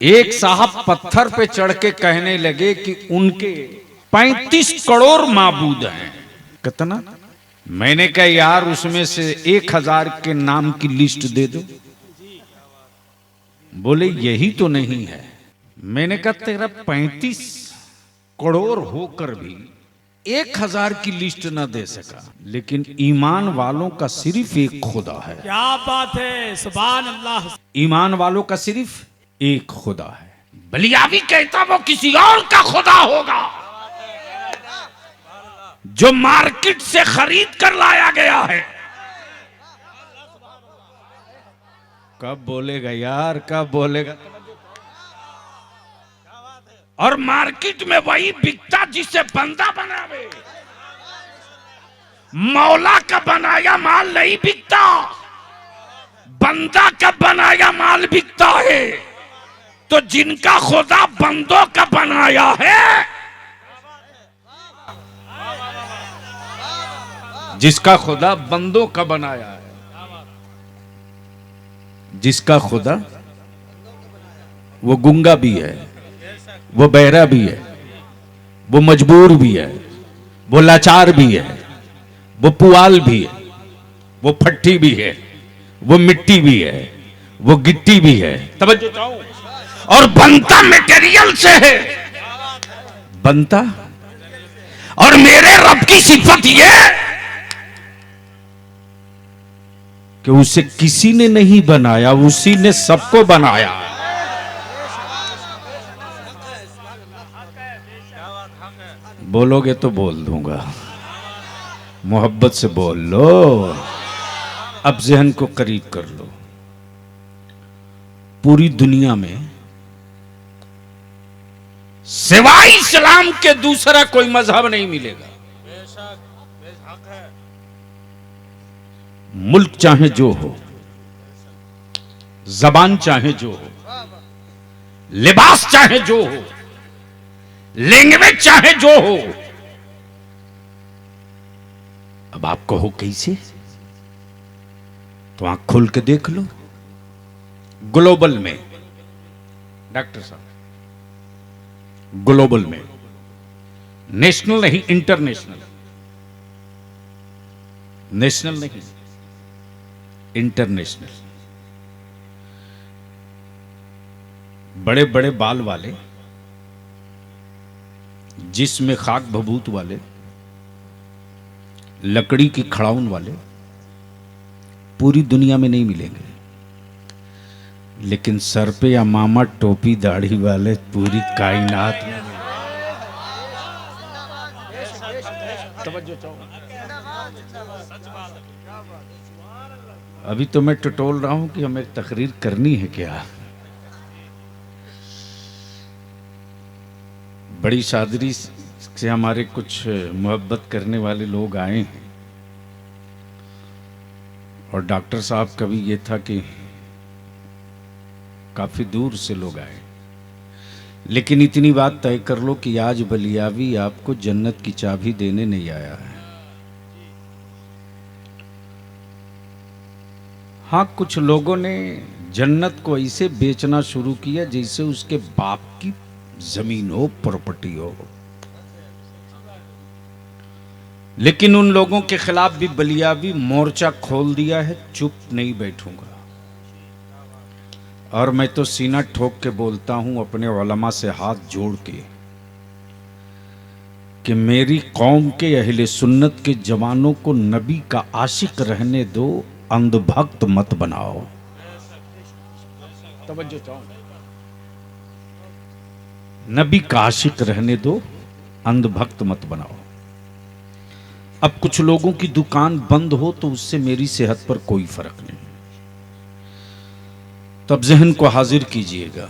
एक साहब पत्थर पे चढ़ के कहने लगे कि उनके 35 करोड़ माबूद हैं। कितना? मैंने कहा यार उसमें से 1000 के नाम की लिस्ट दे दो। बोले यही तो नहीं है। मैंने कहा तेरा 35 करोड़ होकर भी 1000 की लिस्ट ना दे सका, लेकिन ईमान वालों का सिर्फ एक खुदा है। क्या बात है, सुभान अल्लाह। ईमान वालों का सिर्फ एक खुदा है। बलियावी कहता वो किसी और का खुदा होगा जो मार्केट से खरीद कर लाया गया है। कब बोलेगा यार, कब बोलेगा? और मार्केट में वही बिकता जिसे बंदा बनावे। मौला का बनाया माल नहीं बिकता, बंदा का बनाया माल बिकता है। तो जिनका खुदा बंदों का बनाया है, जिसका खुदा बंदों का बनाया है, जिसका खुदा वो गूंगा भी है, वो बहरा भी है, वो मजबूर भी है, वो लाचार भी है, वो पुआल भी है, वो फट्टी भी है, वो मिट्टी भी है, वो गिट्टी भी है। तवज्जो चाहो। और बनता मटेरियल से है, बनता। और मेरे रब की सिफत यह कि उसे किसी ने नहीं बनाया, उसी ने सबको बनाया। बोलोगे तो बोल दूंगा, मोहब्बत से बोल लो। अब ज़हन को करीब कर लो। पूरी दुनिया में सिवाय इस्लाम के दूसरा कोई मजहब नहीं मिलेगा। मुल्क चाहे जो हो, जबान चाहे जो हो, लिबास चाहे जो हो, लैंग्वेज चाहे जो हो। अब आप कहो कैसे, तो आंख खोल के देख लो। ग्लोबल में डॉक्टर साहब, ग्लोबल में, नेशनल नहीं, इंटरनेशनल, नेशनल नहीं, इंटरनेशनल। बड़े बड़े बाल वाले, जिसमें खाक भभूत वाले, लकड़ी की खड़ाउन वाले पूरी दुनिया में नहीं मिलेंगे, लेकिन सर पे या मामा टोपी दाढ़ी वाले पूरी कायनात में मिलेंगे। अभी तो मैं टटोल रहा हूं कि हमें तकरीर करनी है क्या। बड़ी शादरी से हमारे कुछ मोहब्बत करने वाले लोग आए हैं, और डॉक्टर साहब का भी ये था कि काफी दूर से लोग आए, लेकिन इतनी बात तय कर लो कि आज बलियावी आपको जन्नत की चाबी देने नहीं आया है। हाँ, कुछ लोगों ने जन्नत को ऐसे बेचना शुरू किया जैसे उसके बाप की जमीन हो, प्रॉपर्टी हो। लेकिन उन लोगों के खिलाफ भी बलियावी मोर्चा खोल दिया है। चुप नहीं बैठूंगा। और मैं तो सीना ठोक के बोलता हूं अपने उलमा से हाथ जोड़ के कि मेरी कौम के अहले सुन्नत के जवानों को नबी का आशिक रहने दो, अंधभक्त मत बनाओ। तवज्जो चाहो। नबी का आशिक रहने दो, अंधभक्त मत बनाओ। अब कुछ लोगों की दुकान बंद हो तो उससे मेरी सेहत पर कोई फर्क नहीं। तब ज़हन को हाजिर कीजिएगा।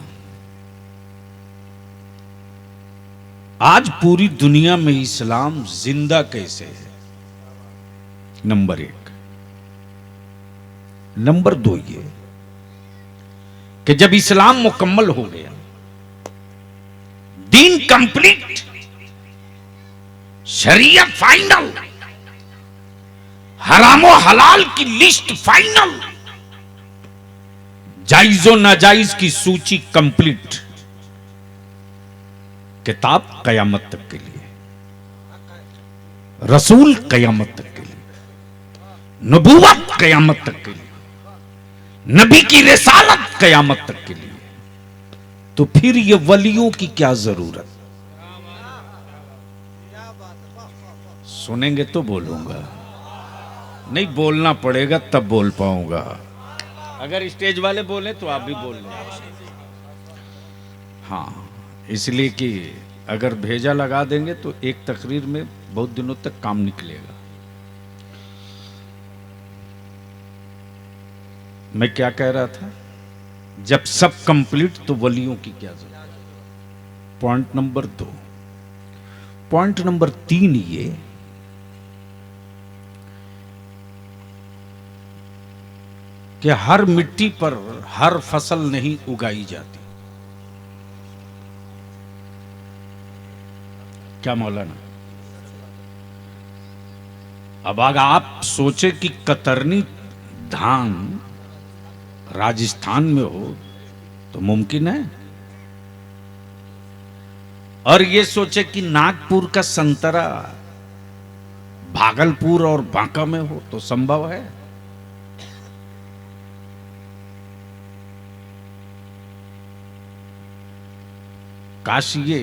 आज पूरी दुनिया में इस्लाम जिंदा कैसे है? नंबर 1। नंबर 2 ये कि जब इस्लाम मुकम्मल हो गया, दीन कंप्लीट, शरीयत फाइनल, हराम और हलाल की लिस्ट फाइनल, जायजो नाजायज की सूची कंप्लीट, किताब कयामत तक के लिए, रसूल कयामत तक के लिए, नबूवत कयामत तक के लिए, नबी की रिसालत कयामत तक के लिए। तो फिर ये वलियों की क्या जरूरत? सुनेंगे तो बोलूंगा, नहीं बोलना पड़ेगा तब बोल पाऊंगा। अगर स्टेज वाले बोले तो आप भी बोल लो। हाँ, इसलिए कि अगर भेजा लगा देंगे तो एक तकरीर में बहुत दिनों तक काम निकलेगा। मैं क्या कह रहा था? जब सब कंप्लीट तो वलियों की क्या जरूरत? Point number 2। पॉइंट नंबर 3 ये कि हर मिट्टी पर हर फसल नहीं उगाई जाती। क्या मौलाना? अब अगर आप सोचे कि कतरनी धान राजस्थान में हो तो मुमकिन है, और ये सोचे कि नागपुर का संतरा भागलपुर और बांका में हो तो संभव है। काश ये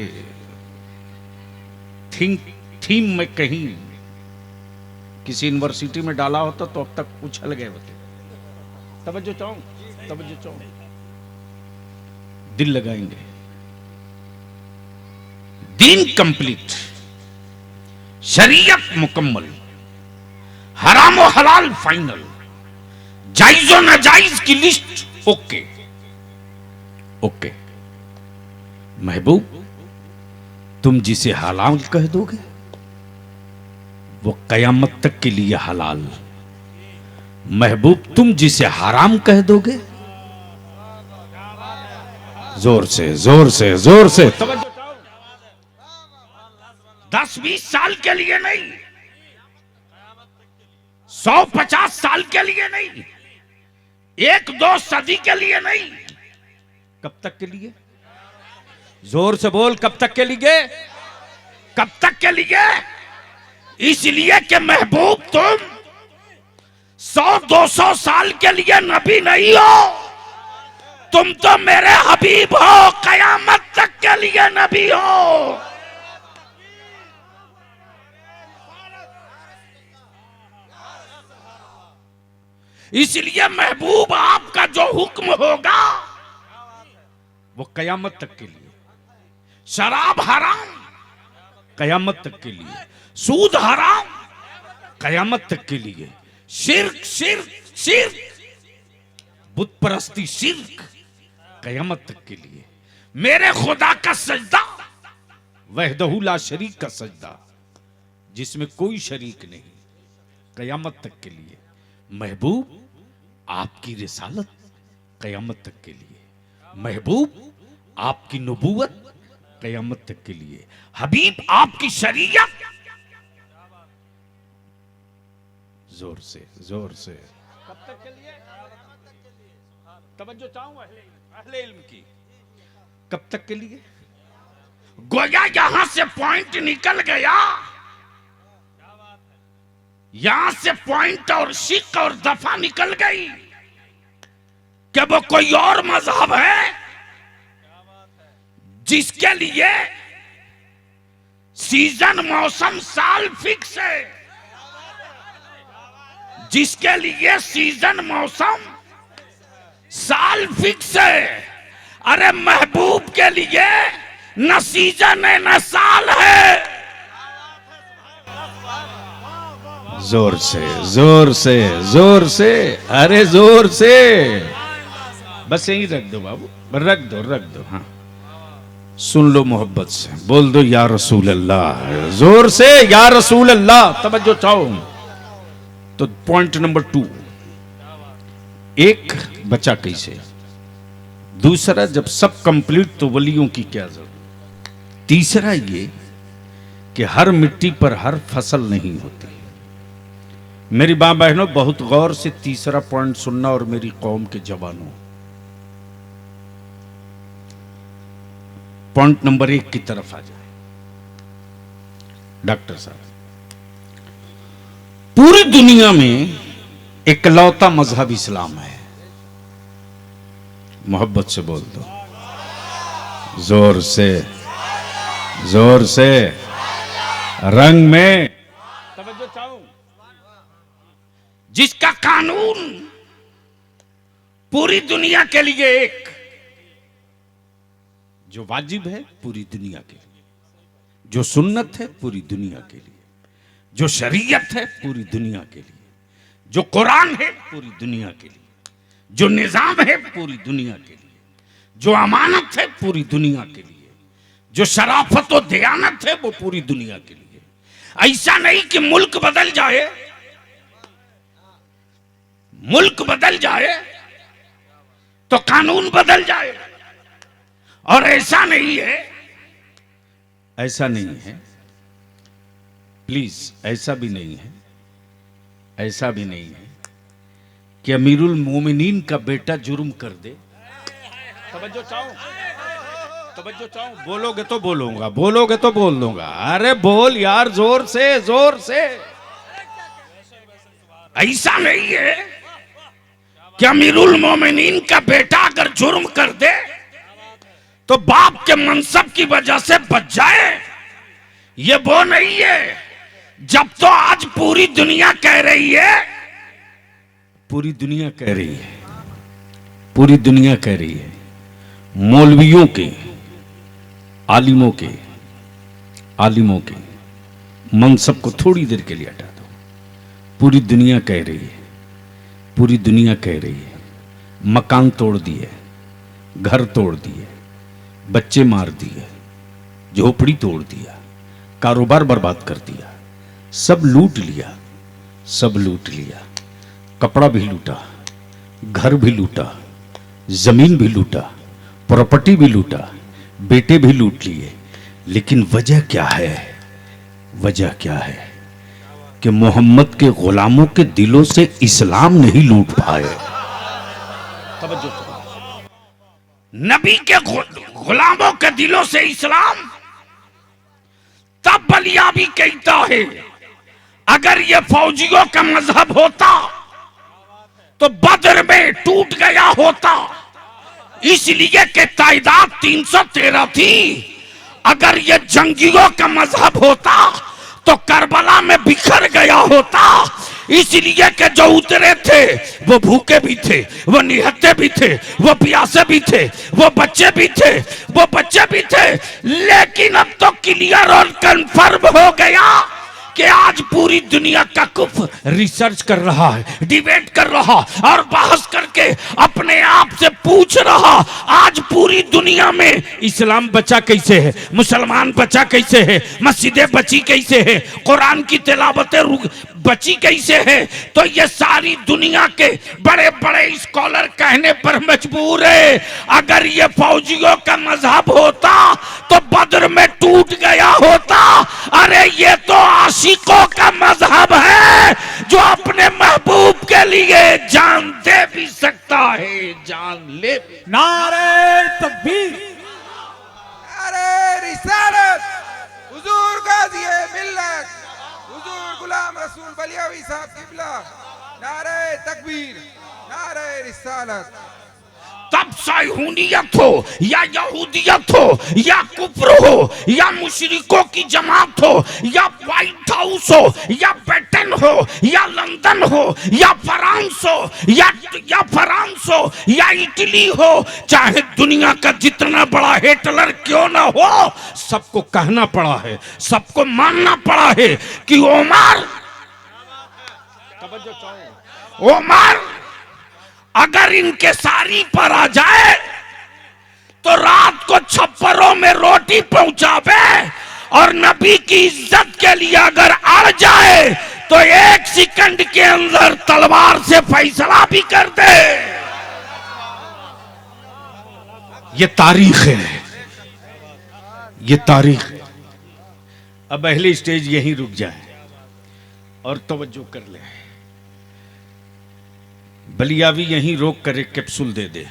थीम में कहीं किसी यूनिवर्सिटी में डाला होता तो अब तक उछल गए होते। तवज्जो चाहूं, दिल लगाएंगे। दीन कंप्लीट, शरीयत मुकम्मल, हराम और हलाल फाइनल, जायज और नाजायज की लिस्ट ओके। महबूब, तुम जिसे हलाल कह दोगे वो कयामत तक के लिए हलाल। महबूब, तुम जिसे हराम कह दोगे, जोर से 10-20 साल के लिए नहीं, 100-50 साल के लिए नहीं, 1-2 सदी के लिए नहीं, कब तक के लिए? जोर से बोल, कब तक के लिए? कब तक के लिए? इसलिए कि महबूब तुम 100-200 साल के लिए नबी नहीं हो, तुम तो मेरे हबीब हो, कयामत तक के लिए नबी हो। इसलिए महबूब आपका जो हुक्म होगा वो कयामत तक के लिए। शराब हराम कयामत तक के लिए, सूद हराम कयामत तक के लिए, शिर्क, बुत परस्ती शिर्क कयामत तक के लिए, मेरे खुदा का सजदा, वहदहू ला शरीक का सजदा जिसमें कोई शरीक नहीं, कयामत तक के लिए। महबूब, आपकी रिसालत कयामत तक के लिए। महबूब, आपकी नबूवत कयामत तक के लिए। हबीब, आपकी शरीयत। जोर से कब तक के लिए? तवज्जो चाहूं अहले इल्म की, कब तक के लिए? गोया यहां से पॉइंट निकल गया, यहां से पॉइंट और शिक और दफा निकल गई कि वो कोई और मजहब है जिसके लिए सीजन, मौसम, साल फिक्स है, जिसके लिए सीजन, मौसम, साल फिक्स है। अरे महबूब के लिए न सीजन है न साल है। जोर से, अरे जोर से। बस यही रख दो बाबू, रख दो। हाँ, सुन लो मोहब्बत से, बोल दो या रसूल अल्लाह, जोर से या रसूल अल्लाह। तवज्जो चाहो तो पॉइंट नंबर 2, एक बचा कैसे? दूसरा, जब सब कंप्लीट तो वलियों की क्या जरूरत? तीसरा ये कि हर मिट्टी पर हर फसल नहीं होती। मेरी मां बहनों, बहुत गौर से तीसरा पॉइंट सुनना और मेरी कौम के जवानों, पॉइंट नंबर 1 की तरफ आ जाए। डॉक्टर साहब, पूरी दुनिया में इकलौता मजहब इस्लाम है। मोहब्बत से बोल दो, जोर से, जोर से, रंग में तवज्जो चाहूं। जिसका कानून पूरी दुनिया के लिए एक, जो वाजिब है पूरी दुनिया के लिए, जो सुन्नत है पूरी दुनिया के लिए, जो शरीयत है पूरी दुनिया के लिए, जो कुरान है पूरी दुनिया के लिए, जो निजाम है पूरी दुनिया के लिए, जो अमानत है पूरी दुनिया के लिए, जो शराफत और दयानत है वो पूरी दुनिया के लिए। ऐसा नहीं कि मुल्क बदल जाए, मुल्क बदल जाए तो कानून बदल जाए, और ऐसा नहीं है, ऐसा नहीं है, प्लीज ऐसा भी नहीं है, ऐसा भी नहीं है कि अमीरुल मोमिनीन का बेटा जुर्म कर दे। तवज्जो चाहो, तवज्जो चाहो, बोलोगे तो बोलूंगा, बोलोगे तो बोल दूंगा। अरे बोल यार, जोर से, जोर से। ऐसा नहीं है कि अमीरुल मोमिनीन का बेटा अगर जुर्म कर दे तो बाप के मनसब की वजह से बच जाए, ये वो नहीं है। जब तो आज पूरी दुनिया कह रही है, पूरी दुनिया कह रही है, पूरी दुनिया कह रही है, मौलवियों के, आलिमों के, आलिमों के मनसब को थोड़ी देर के लिए हटा दो। पूरी दुनिया कह रही है, पूरी दुनिया कह रही है, मकान तोड़ दिए, घर तोड़ दिए, बच्चे मार दिए, झोपड़ी तोड़ दिया, कारोबार बर्बाद कर दिया, सब लूट लिया, सब लूट लिया, कपड़ा भी लूटा, घर भी लूटा, जमीन भी लूटा, प्रॉपर्टी भी लूटा, बेटे भी लूट लिए। लेकिन वजह क्या है? वजह क्या है कि मोहम्मद के गुलामों के दिलों से इस्लाम नहीं लूट पाए। नबी के गुलामों के दिलों से इस्लाम, तब बलिया भी कहता है अगर ये फौजियों का मजहब होता तो बदर में टूट गया होता, इसलिए कि तादाद 313 थी। अगर ये जंगियों का मजहब होता तो करबला में बिखर गया होता, इसलिए कि जो उतरे थे वो भूखे भी थे, वो निहत्ते भी थे, वो प्यासे भी थे, वो बच्चे भी थे, वो बच्चे भी थे। लेकिन अब तो क्लियर और कंफर्म हो गया कि आज पूरी दुनिया का कुफ रिसर्च कर रहा है, डिबेट कर रहा और बहस करके अपने आप से पूछ रहा, आज पूरी दुनिया में इस्लाम बचा कैसे है, मुसलमान बचा कैसे है, मस्जिदें बची कैसे है, कुरान की तिलावतें बची कैसे है। तो ये सारी दुनिया के बड़े बड़े स्कॉलर कहने पर मजबूर है, अगर ये फौजियों का मजहब होता तो बद्र में टूट गया होता। अरे ये तो आशिकों का मजहब है जो अपने महबूब के लिए जान दे भी सकता है, जान ले भी। नारे तकबीर, नारे रिसालत, हुजूर गाज़ी मिल्लत, हुजूर गुलाम रसूल बलियावी साहब किबला, नारे तकबीर, नारे रिसालत। तब साइहूनियत हो या यहूदियत हो या कुफ्र हो या मुशरिकों की जमात हो या व्हाइट हाउस हो या ब्रिटेन हो या लंदन हो या फ्रांस हो या फ्रांस हो या इटली हो, चाहे दुनिया का जितना बड़ा हिटलर क्यों ना हो, सबको कहना पड़ा है, सबको मानना पड़ा है कि उमर अगर इनके सारी पर आ जाए तो रात को छप्परों में रोटी पहुंचावे, और नबी की इज्जत के लिए अगर अड़ जाए तो 1 सेकंड के अंदर तलवार से फैसला भी कर दे। ये तारीख है, ये तारीख है। अब पहली स्टेज यहीं रुक जाए और तवज्जो कर ले। बलियावी यहीं रोक कर एक कैप्सूल दे दे।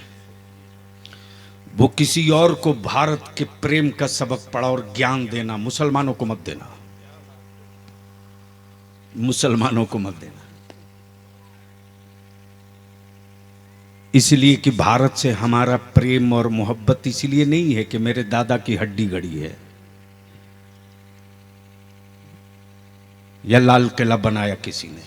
वो किसी और को भारत के प्रेम का सबक पढ़ा और ज्ञान देना, मुसलमानों को मत देना, मुसलमानों को मत देना। इसलिए कि भारत से हमारा प्रेम और मोहब्बत इसलिए नहीं है कि मेरे दादा की हड्डी गड़ी है या लाल किला बनाया किसी ने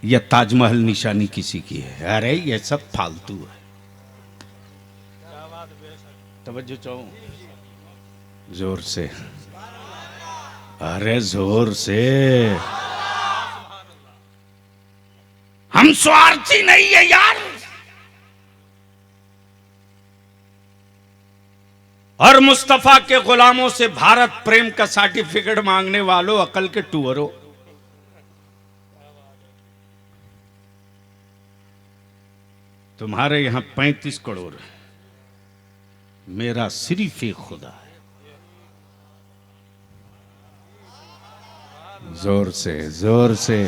या ताजमहल निशानी किसी की है। अरे ये सब फालतू है। तवज्जो चाहूं, जोर से, अरे जोर से। हम स्वार्थी नहीं है यार। और मुस्तफा के गुलामों से भारत प्रेम का सर्टिफिकेट मांगने वालों, अकल के टूअरों, तुम्हारे यहां 35 करोड़ है, मेरा सिर्फ एक खुदा है। जोर से, जोर से,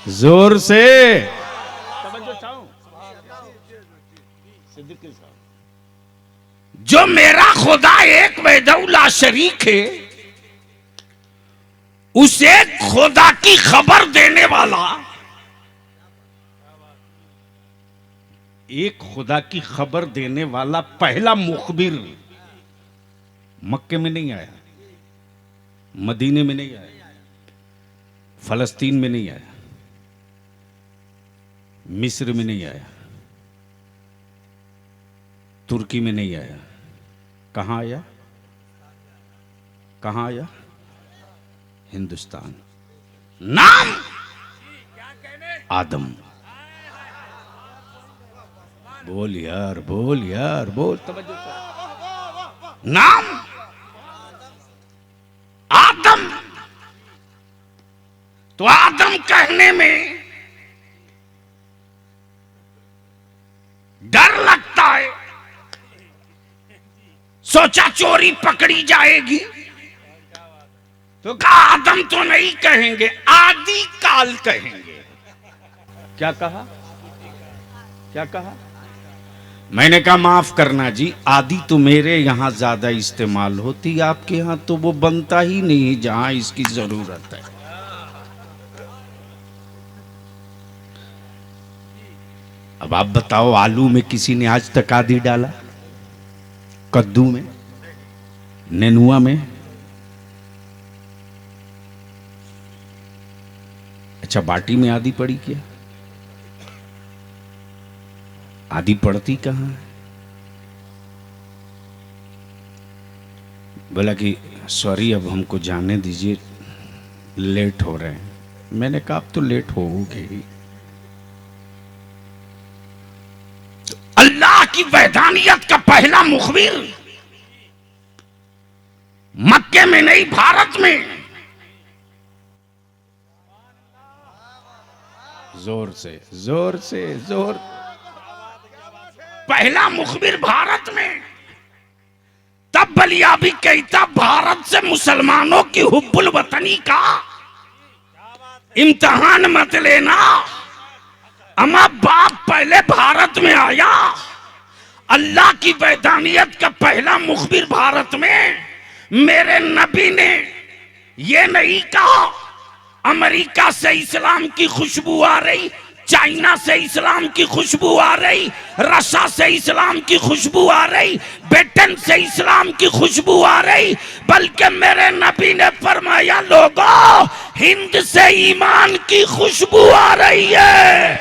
जोर से। जो मेरा खुदा एक वहदहुल्ला शरीक है, उसे खुदा की खबर देने वाला, एक खुदा की खबर देने वाला पहला मुखबिर मक्के में नहीं आया, मदीने में नहीं आया, फलस्तीन में नहीं आया, मिस्र में नहीं आया, तुर्की में नहीं आया। कहां आया? कहां आया? हिंदुस्तान। नाम आदम। बोल यार, बोल यार, बोल। नाम आदम। तो आदम कहने में डर लगता है, सोचा चोरी पकड़ी जाएगी, तो कहा आदम तो नहीं कहेंगे, आदि काल कहेंगे। क्या कहा? क्या कहा? मैंने कहा माफ करना जी, आदि तो मेरे यहां ज्यादा इस्तेमाल होती, आपके यहां तो वो बनता ही नहीं जहां इसकी जरूरत है। अब आप बताओ, आलू में किसी ने आज तक आदि डाला? कद्दू में, नेनुआ में? अच्छा, बाटी में आदि पड़ी क्या? आदि पड़ती कहां है? बोला कि सॉरी, अब हमको जाने दीजिए, लेट हो रहे हैं। मैंने कहा अब तो लेट होगे ही। तो अल्लाह की वहदानियत का पहला मुखबिर मक्के में नहीं, भारत में। जोर से, जोर से, जोर। पहला मुखबिर भारत में। तब बलिया भी कहता, भारत से मुसलमानों की हुब्बुल वतनी का इम्तिहान मत लेना। अम्मा बाप पहले भारत में आया। अल्लाह की वहदानियत का पहला मुखबिर भारत में। मेरे नबी ने ये नहीं कहा अमेरिका से इस्लाम की खुशबू आ रही, चाइना से इस्लाम की खुशबू आ रही, रशिया से इस्लाम की खुशबू आ रही, ब्रिटेन से इस्लाम की खुशबू आ रही, बल्कि मेरे नबी ने फरमाया, लोगों, हिंद से ईमान की खुशबू आ रही है।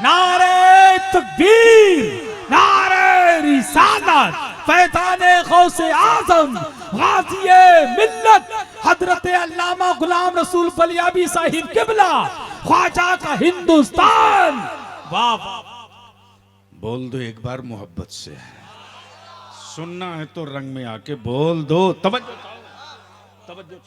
नारे तकबीर, नारे रिसालत, फैज़ाने गौसे आज़म, गाज़िए मिल्लत, हजरत अल्लामा गुलाम रसूल बलियाबी साहिब किबला, ख्वाजा का हिंदुस्तान। वाह वाह, बोल दो एक बार मोहब्बत से। सुनना है तो रंग में आके बोल दो। तवज्जो, तवज्जो।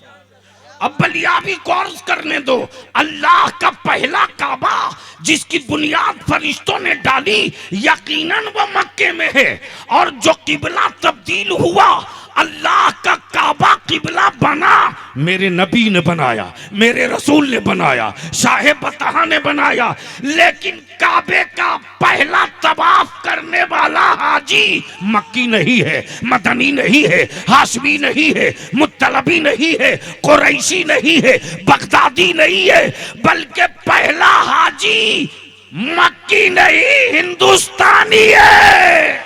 अब बलियाबी कोर्स करने दो। अल्लाह का पहला काबा जिसकी बुनियाद फरिश्तों ने डाली, यकीनन वो मक्के में है। और जो किबला तब्दील हुआ, अल्लाह का काबा किबला बना, मेरे नबी ने बनाया, मेरे रसूल ने बनाया, शाहे बतहा ने बनाया, लेकिन काबे का पहला तवाफ करने वाला हाजी मक्की नहीं है, मदनी नहीं है, हाशमी नहीं है, मुत्तलबी नहीं है, कुरैशी नहीं है, बगदादी नहीं है, बल्कि पहला हाजी मक्की नहीं हिंदुस्तानी है।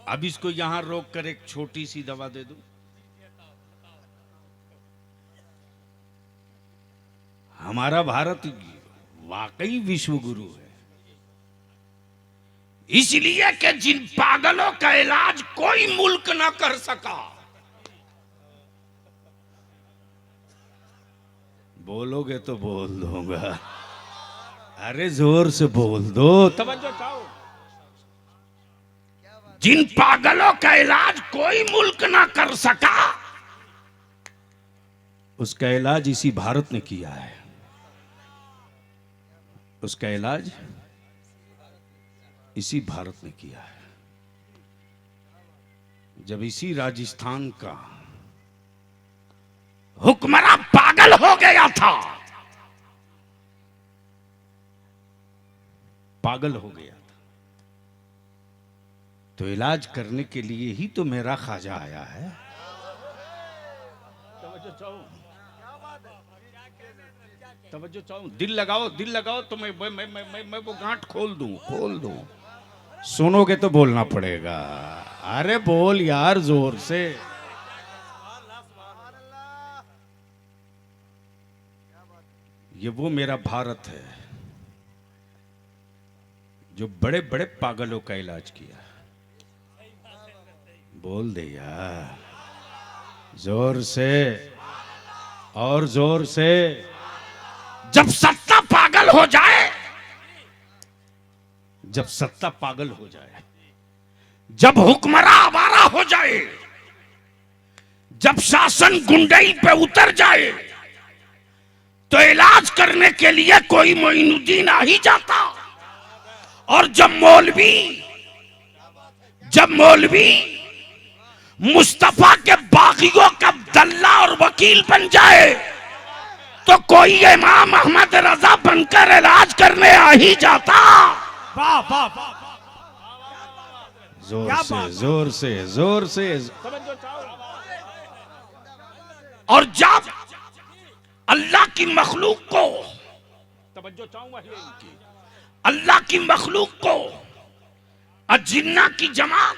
अब इसको यहां रोक कर एक छोटी सी दवा दे दूं। हमारा भारत वाकई विश्व गुरु है, इसलिए कि जिन पागलों का इलाज कोई मुल्क ना कर सका। बोलोगे तो बोल दूंगा, अरे जोर से बोल दो, तवज्जो चाहो। जिन पागलों का इलाज कोई मुल्क ना कर सका, उसका इलाज इसी भारत ने किया है। उसका इलाज इसी भारत ने किया है। जब इसी राजस्थान का हुक्मरान पागल हो गया था, पागल हो गया था, तो इलाज करने के लिए ही तो मेरा ख्वाजा आया है। तवज्जो चाहूं, दिल लगाओ तो मैं वो गांठ खोल दूं। सुनोगे तो बोलना पड़ेगा। अरे बोल यार जोर से। ये वो मेरा भारत है जो बड़े बड़े पागलों का इलाज किया। बोल दे यार जोर से, और जोर से। जब सत्ता पागल हो जाए, जब सत्ता पागल हो जाए, जब हुक्मरान आवारा हो जाए, जब शासन गुंडई पे उतर जाए, तो इलाज करने के लिए कोई मोइनुद्दीन आ ही जाता। और जब मौलवी मुस्तफा के बागियों का दल्ला और वकील बन जाए, तो कोई इमाम अहमद रजा बनकर इलाज करने आ ही जाता। वाह वाह वाह, जोर से। और जब अल्लाह की मखलूक को, तवज्जो चाहूंगा, अल्लाह की मखलूक को जिन्ना की जमात,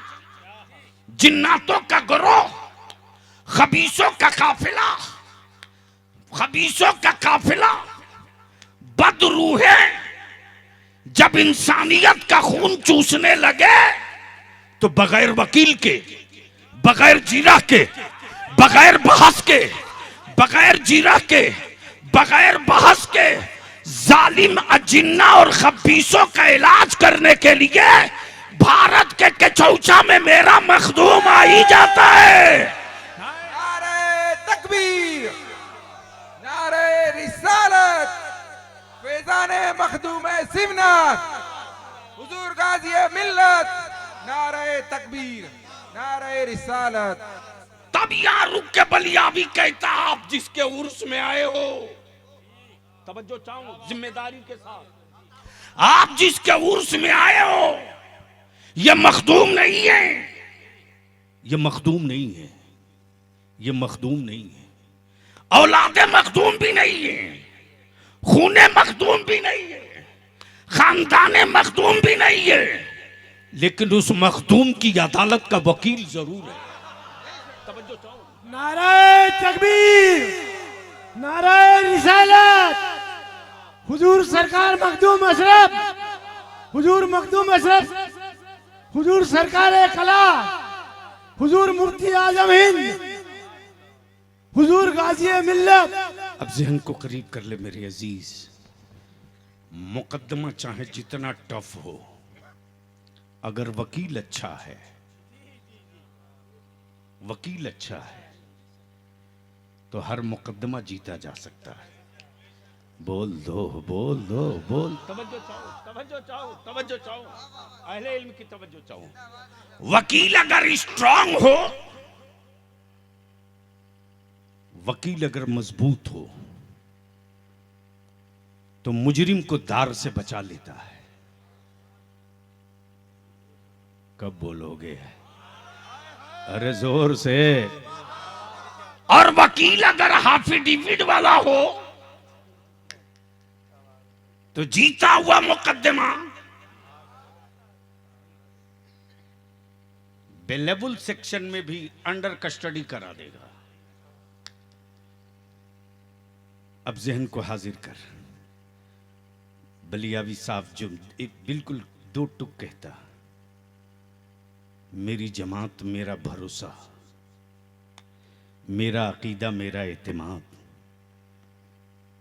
जिन्नातों का गिरोह, खबीसों का काफिला बदरूहे जब इंसानियत का खून चूसने लगे, तो बगैर वकील के, बगैर जीरा के, बगैर बहस के, बगैर जीरा के, बगैर बहस के जालिम अजिन्ना और खबीसों का इलाज करने के लिए भारत के कचौचा में मेरा मखदूम आ ही जाता है। नारे तकबीर, नारे रिसालत, फैज़ाने मखदूम सिमनात, हुजूर गाज़ी मिल्लत, नारे तकबीर, नारे रिसालत। तब यहाँ रुक के बलियाबी कहता, आप जिसके उर्स में आए हो, तवज्जो चाहूं जिम्मेदारी के साथ, आप जिसके उर्स में आए हो, ये मखदूम नहीं है, ये मखदूम नहीं है, ये मखदूम नहीं है, औलादे मखदूम भी नहीं है, खूने मखदूम भी नहीं है, खानदाने मखदूम भी नहीं है, लेकिन उस मखदूम की अदालत का वकील जरूर है। तवज्जो चाहूं। नारे तकबीर, नारे रिसालत, हुजूर सरकार मखदूम अशरफ, हुजूर मखदूम अशरफ, हुजूर सरकार कला, हुजूर मुफ्ती आजम हिंद, हुजूर गाजी मिल्लत। अब ज़हन को करीब कर ले मेरे अजीज। मुकद्दमा चाहे जितना टफ हो, अगर वकील अच्छा है, वकील अच्छा है, तो हर मुकद्दमा जीता जा सकता है। बोल दो, बोल दो, बोल। तवज्जो चाहो, तवज्जो चाहो, तवज्जो चाहो, अहले इल्म की तवज्जो चाहो। वकील अगर स्ट्रांग हो, वकील अगर मजबूत हो, तो मुजरिम को दार से बचा लेता है। कब बोलोगे? अरे जोर से। और वकील अगर हाफिडिविड वाला हो, तो जीता हुआ मुकदमा बेलेबल सेक्शन में भी अंडर कस्टडी करा देगा। अब जहन को हाजिर कर, बलियावी साहब जो बिल्कुल दो टुक कहता, मेरी जमात मेरा भरोसा, मेरा अकीदा मेरा एतमाद।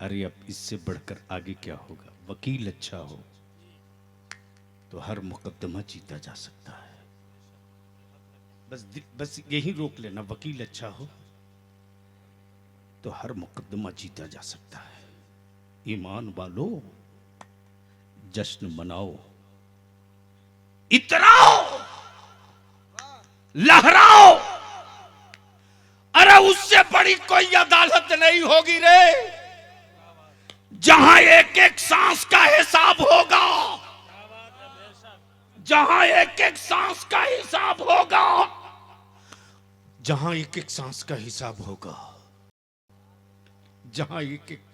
अरे अब इससे बढ़कर आगे क्या होगा? वकील अच्छा हो तो हर मुकदमा जीता जा सकता है। बस यही रोक लेना, वकील अच्छा हो तो हर मुकदमा जीता जा सकता है। ईमान वालो जश्न मनाओ, इतराओ, लहराओ। अरे उससे बड़ी कोई अदालत नहीं होगी रे, जहां एक एक सांस का हिसाब होगा, जहां एक एक सांस का हिसाब होगा, जहां एक एक सांस का हिसाब होगा, जहां एक एक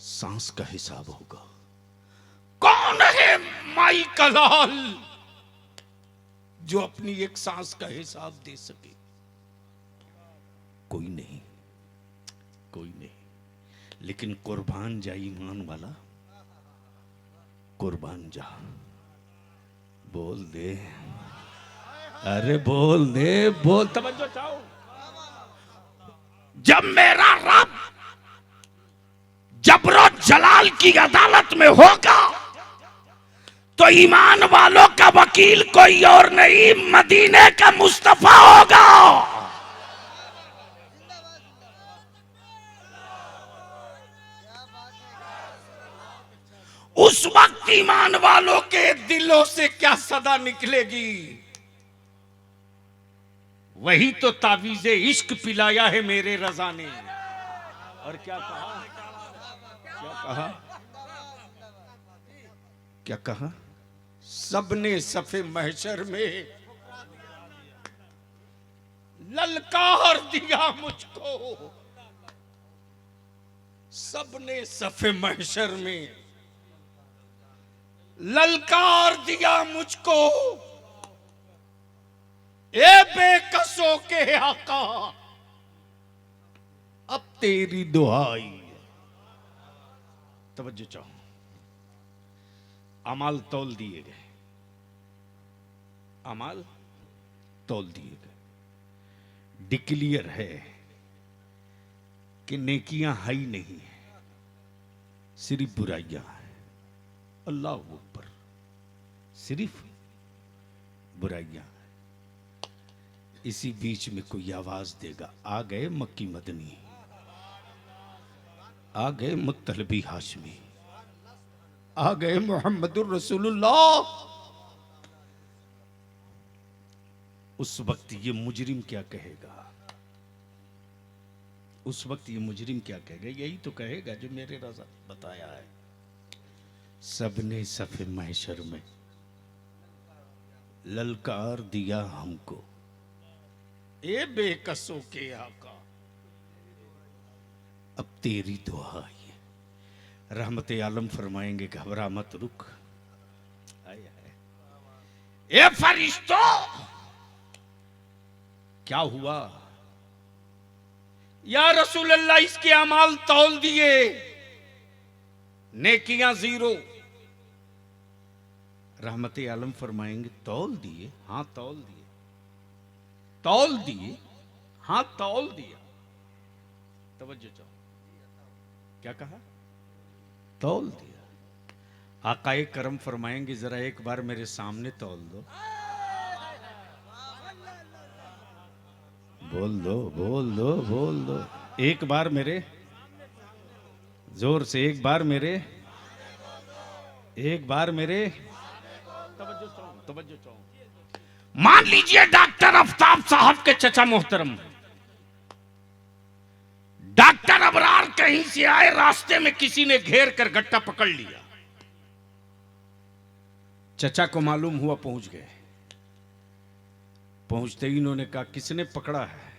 सांस का हिसाब होगा। कौन है माइकल हॉल जो अपनी एक सांस का हिसाब दे सके? कोई नहीं, कोई नहीं। लेकिन कुर्बान जा ईमान वाला, कुर्बान जा। बोल दे, अरे बोल दे, बोल। तवज्जो चाहो। जब मेरा रब जबरो जलाल की अदालत में होगा, तो ईमान वालों का वकील कोई और नहीं, मदीने का मुस्तफा होगा। उस वक्त ईमान वालों के दिलों से क्या सदा निकलेगी? वही तो तावीज़े इश्क पिलाया है मेरे रज़ा ने। और क्या कहा? क्या कहा? क्या कहा? सबने सफे महशर में ललकार दिया मुझको, सबने सफे महशर में ललकार दिया मुझको। ए बेकसों के आका, अब तेरी दुआई। तवज्जो चाहो। अमाल तौल दिए गए, अमाल तौल दिए गए। डिक्लियर है कि नेकियां है ही नहीं है, सिर्फ बुराइयां हैं। अल्लाह अकबर, सिर्फ बुराइयां। इसी बीच में कोई आवाज देगा, आ गए मक्की मदनी, आ गए मुत्तलबी हाशमी, आ गए मोहम्मदुर रसूलुल्लाह। उस वक्त ये मुजरिम क्या कहेगा? उस वक्त ये मुजरिम क्या कहेगा? यही तो कहेगा जो मेरे रज़ा बताया है। सबने सफे महशर में ललकार दिया हमको, ए बेकसों के आका, अब तेरी दुआ है। रहमत आलम फरमाएंगे, घबरा मत, रुक। आए आए। ए फरिश्तों, क्या हुआ? या रसूल अल्लाह, इसके अमाल तौल दिए, नेकियां जीरो। रहमत आलम फरमाएंगे, तौल दिए? हाँ तौल दिए। तौल दिए? हाँ तौल दिया। तवज्जो चाहो, क्या कहा? तौल दिया। आकाए करम फरमाएंगे, जरा एक बार मेरे सामने तौल दो। बोल दो, बोल दो, बोल दो। एक बार मेरे जोर से एक बार मेरे तवज्जो चाहूं। मान लीजिए डॉक्टर आफ्ताब साहब के चचा मोहतरम, डॉक्टर अबरार कहीं से आए, रास्ते में किसी ने घेर कर गट्टा पकड़ लिया। चचा को मालूम हुआ, पहुंच गए। पहुंचते ही इन्होंने कहा किसने पकड़ा है,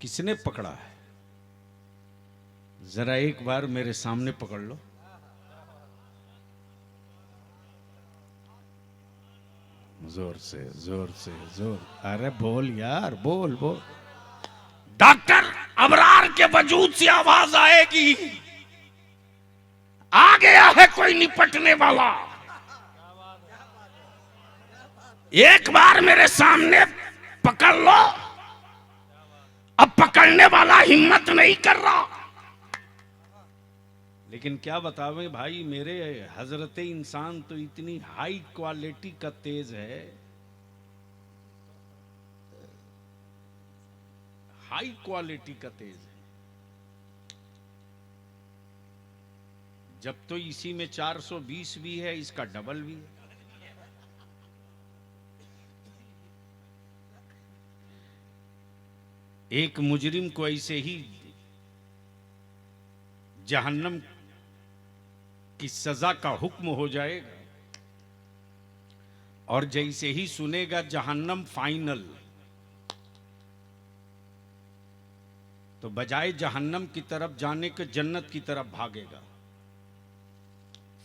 किसने पकड़ा है, जरा एक बार मेरे सामने पकड़ लो। जोर से जोर, अरे बोल यार, बोल बोल। डॉक्टर अबरार के वजूद से आवाज आएगी, आ गया है कोई निपटने वाला। एक बार मेरे सामने पकड़ लो। अब पकड़ने वाला हिम्मत नहीं कर रहा। लेकिन क्या बतावें भाई, मेरे हजरत इंसान तो इतनी हाई क्वालिटी का तेज है, हाई क्वालिटी का तेज है। जब तो इसी में 420 भी है, इसका डबल भी है। एक मुजरिम को ऐसे ही जहन्नम की सजा का हुक्म हो जाएगा, और जैसे ही सुनेगा जहन्नम फाइनल, तो बजाय जहन्नम की तरफ जाने के जन्नत की तरफ भागेगा।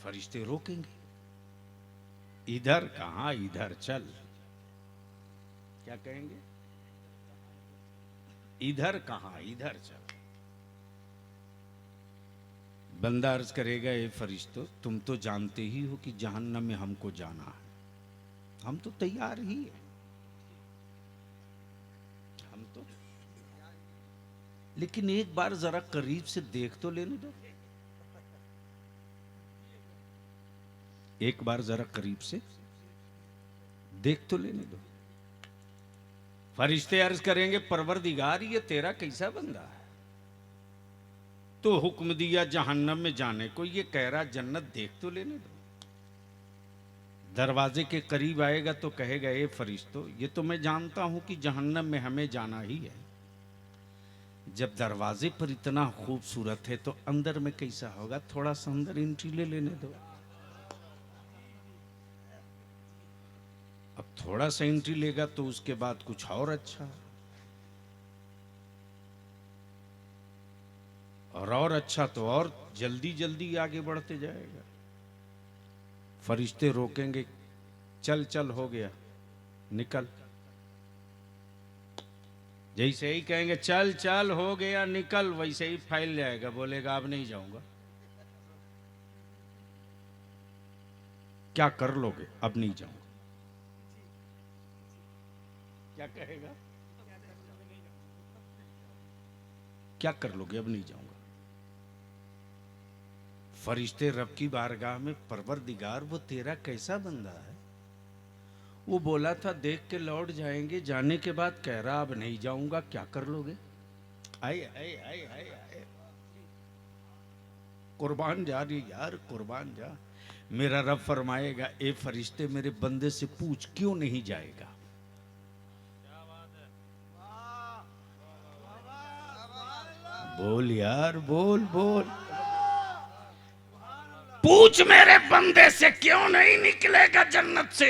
फरिश्ते रोकेंगे, इधर कहां, इधर चल। क्या कहेंगे, इधर कहां, इधर चल। बंदा अर्ज करेगा, ए फरिश्तों, तुम तो जानते ही हो कि जहन्नम में हमको जाना है, हम तो तैयार ही है, हम तो, लेकिन एक बार जरा करीब से देख तो लेने दो, एक बार जरा करीब से देख तो लेने दो। फरिश्ते अर्ज करेंगे, परवरदिगार, ये तेरा कैसा बंदा है, तो हुक्म दिया जहन्नम में जाने को, ये कह रहा जन्नत देख तो लेने दो। दरवाजे के करीब आएगा तो कहेगा, ए फरिश्तों, ये तो मैं जानता हूं कि जहन्नम में हमें जाना ही है, जब दरवाजे पर इतना खूबसूरत है तो अंदर में कैसा होगा, थोड़ा सा अंदर एंट्री ले लेने दो। अब थोड़ा सा एंट्री लेगा तो उसके बाद कुछ और अच्छा, और अच्छा तो और जल्दी जल्दी आगे बढ़ते जाएगा। फरिश्ते रोकेंगे, चल चल हो गया, निकल। जैसे ही कहेंगे चल चल हो गया निकल, वैसे ही फैल जाएगा, बोलेगा अब नहीं जाऊंगा। क्या कर लोगे, अब नहीं जाऊंगा। क्या कहेगा, क्या कर लोगे, अब नहीं जाऊंगा। फरिश्ते रब की बारगाह में, परवरदिगार, वो तेरा कैसा बंदा है, वो बोला था देख के लौट जाएंगे, जाने के बाद कह रहा अब नहीं जाऊंगा, क्या कर लोगे। आए आए आए आए आए, कुर्बान जा रही यार, कुर्बान जा। मेरा रब फरमाएगा, ए फरिश्ते, मेरे बंदे से पूछ क्यों नहीं जाएगा। बोल यार, बोल बोल, पूछ मेरे बंदे से क्यों नहीं निकलेगा जन्नत से।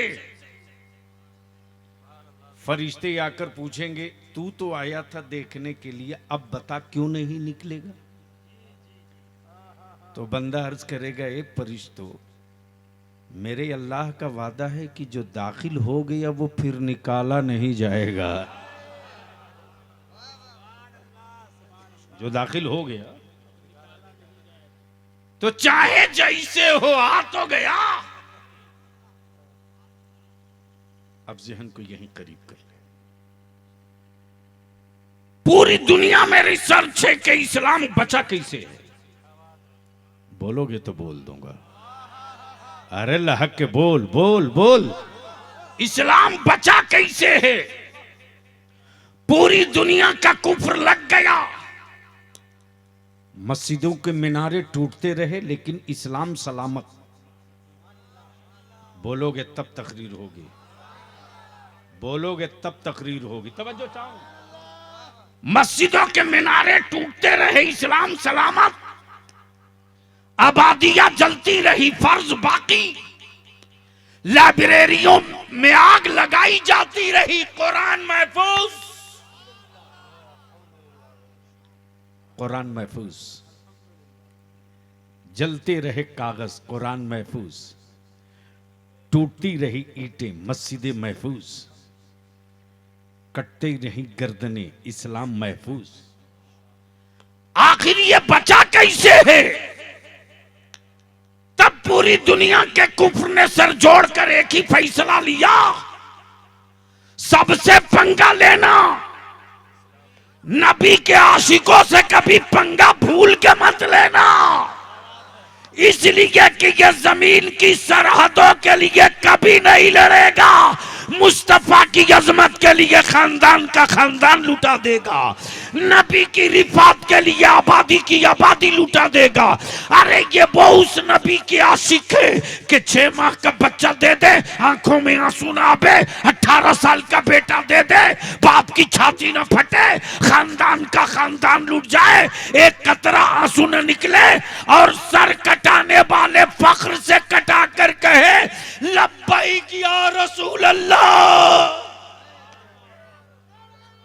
फरिश्ते आकर पूछेंगे, तू तो आया था देखने के लिए, अब बता क्यों नहीं निकलेगा। तो बंदा अर्ज करेगा, ए फरिश्तों, मेरे अल्लाह का वादा है कि जो दाखिल हो गया वो फिर निकाला नहीं जाएगा। जो दाखिल हो गया तो चाहे जैसे हो, आ तो गया। अब जहन को यहीं करीब कर ले। पूरी दुनिया में रिसर्च है कि इस्लाम बचा कैसे है। बोलोगे तो बोल दूंगा, अरे लहक के बोल बोल बोल। इस्लाम बचा कैसे है। पूरी दुनिया का कुफ्र लग गया, मस्जिदों के मीनारे टूटते रहे लेकिन इस्लाम सलामत। बोलोगे तब तकरीर होगी, बोलोगे तब तकरीर होगी। तवज्जो चाहो। मस्जिदों के मीनारे टूटते रहे, इस्लाम सलामत। आबादियां जलती रही, फर्ज बाकी। लाइब्रेरियों में आग लगाई जाती रही, कुरान महफूज। कुरान महफूज। जलते रहे कागज, कुरान महफूज। टूटती रही ईंटें, मस्जिदें महफूज। कटते रही गर्दनें, इस्लाम महफूज। आखिर ये बचा कैसे है? तब पूरी दुनिया के कुफ्र ने सर जोड़कर एक ही फैसला लिया, सबसे पंगा लेना। नबी के आशिकों से कभी पंगा भूल के मत लेना, इसलिए कि ये जमीन की सरहदों के लिए कभी नहीं लड़ेगा। मुस्तफा की अजमत के लिए खानदान का खानदान लुटा देगा, नबी की रिफात के लिए आबादी की आबादी लुटा देगा। अरे ये वो उस नबी के आशिक है कि 6 माह का बच्चा दे दे, आंखों में आंसू ना आवे, 18 साल का बेटा दे दे, बाप की छाती न फटे, खानदान का खानदान लुट जाए, एक कतरा आंसू न निकले और सर कटाने वाले फख्र से